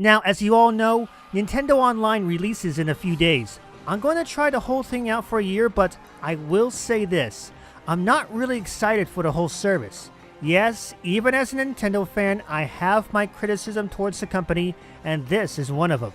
Now, as you all know, Nintendo Online releases in a few days. I'm going to try the whole thing out for a year, but I will say this. I'm not really excited for the whole service. Yes, even as a Nintendo fan, I have my criticism towards the company, and this is one of them.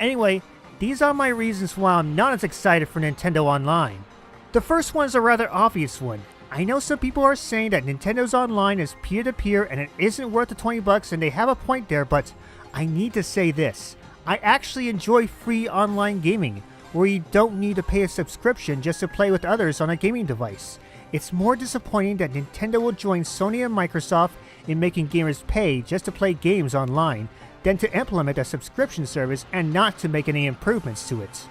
Anyway, these are my reasons why I'm not as excited for Nintendo Online. The first one is a rather obvious one. I know some people are saying that Nintendo's Online is peer-to-peer and it isn't worth the $20, and they have a point there, but I need to say this. I actually enjoy free online gaming, where you don't need to pay a subscription just to play with others on a gaming device. It's more disappointing that Nintendo will join Sony and Microsoft in making gamers pay just to play games online, than to implement a subscription service and not to make any improvements to it.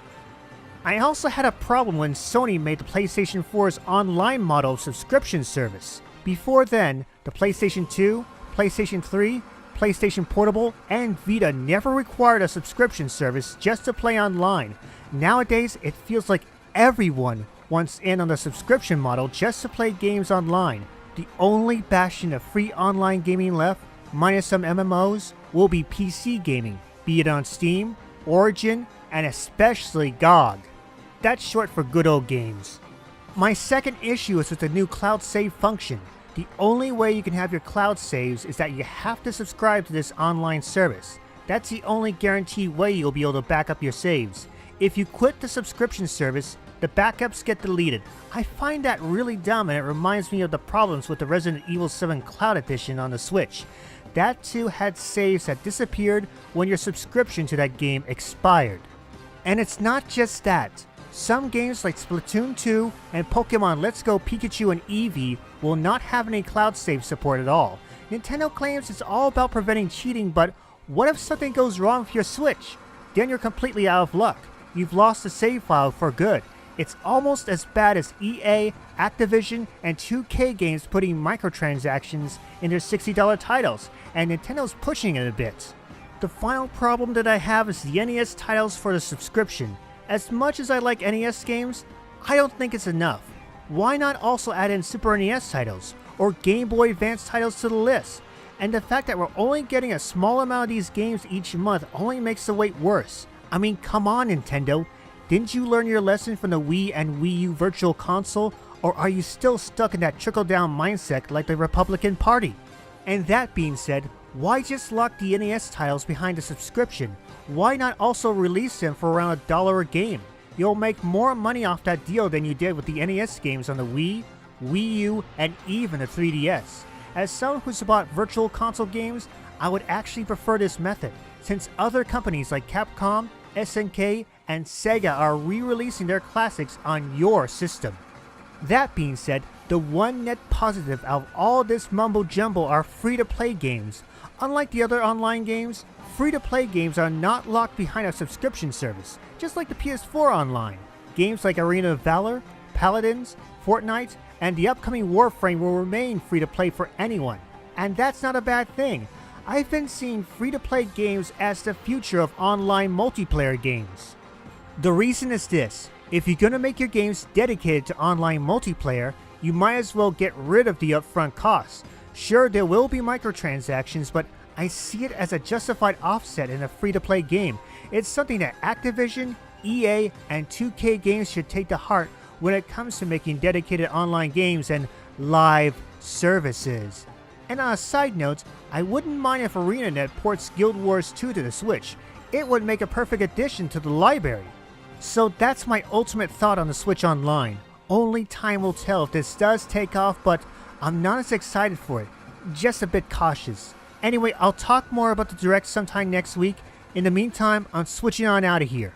I also had a problem when Sony made the PlayStation 4's online model subscription service. Before then, the PlayStation 2, PlayStation 3, PlayStation Portable, and Vita never required a subscription service just to play online. Nowadays, it feels like everyone wants in on the subscription model just to play games online. The only bastion of free online gaming left, minus some MMOs, will be PC gaming, be it on Steam, Origin, and especially GOG. That's short for good old games. My second issue is with the new cloud save function. The only way you can have your cloud saves is that you have to subscribe to this online service. That's the only guaranteed way you'll be able to back up your saves. If you quit the subscription service, the backups get deleted. I find that really dumb, and it reminds me of the problems with the Resident Evil 7 Cloud Edition on the Switch. That too had saves that disappeared when your subscription to that game expired. And it's not just that. Some games like Splatoon 2 and Pokemon Let's Go Pikachu and Eevee will not have any cloud save support at all. Nintendo claims it's all about preventing cheating, but what if something goes wrong with your Switch? Then you're completely out of luck. You've lost the save file for good. It's almost as bad as EA, Activision, and 2K games putting microtransactions in their $60 titles, and Nintendo's pushing it a bit. The final problem that I have is the NES titles for the subscription. As much as I like NES games, I don't think it's enough. Why not also add in Super NES titles, or Game Boy Advance titles to the list? And the fact that we're only getting a small amount of these games each month only makes the wait worse. I mean, come on Nintendo, didn't you learn your lesson from the Wii and Wii U Virtual Console, or are you still stuck in that trickle-down mindset like the Republican Party? And that being said, why just lock the NES titles behind a subscription? Why not also release them for around $1 a game? You'll make more money off that deal than you did with the NES games on the Wii, Wii U, and even the 3DS. As someone who's bought Virtual Console games, I would actually prefer this method, since other companies like Capcom, SNK, and Sega are re-releasing their classics on your system. That being said, the one net positive out of all this mumbo-jumbo are free-to-play games. Unlike the other online games, free-to-play games are not locked behind a subscription service, just like the PS4 Online. Games like Arena of Valor, Paladins, Fortnite, and the upcoming Warframe will remain free-to-play for anyone. And that's not a bad thing. I've been seeing free-to-play games as the future of online multiplayer games. The reason is this: if you're gonna make your games dedicated to online multiplayer, you might as well get rid of the upfront costs. Sure, there will be microtransactions, but I see it as a justified offset in a free-to-play game. It's something that Activision, EA, and 2K games should take to heart when it comes to making dedicated online games and live services. And on a side note, I wouldn't mind if ArenaNet ports Guild Wars 2 to the Switch. It would make a perfect addition to the library. So that's my ultimate thought on the Switch Online. Only time will tell if this does take off, but I'm not as excited for it. Just a bit cautious. Anyway, I'll talk more about the Direct sometime next week. In the meantime, I'm switching on out of here.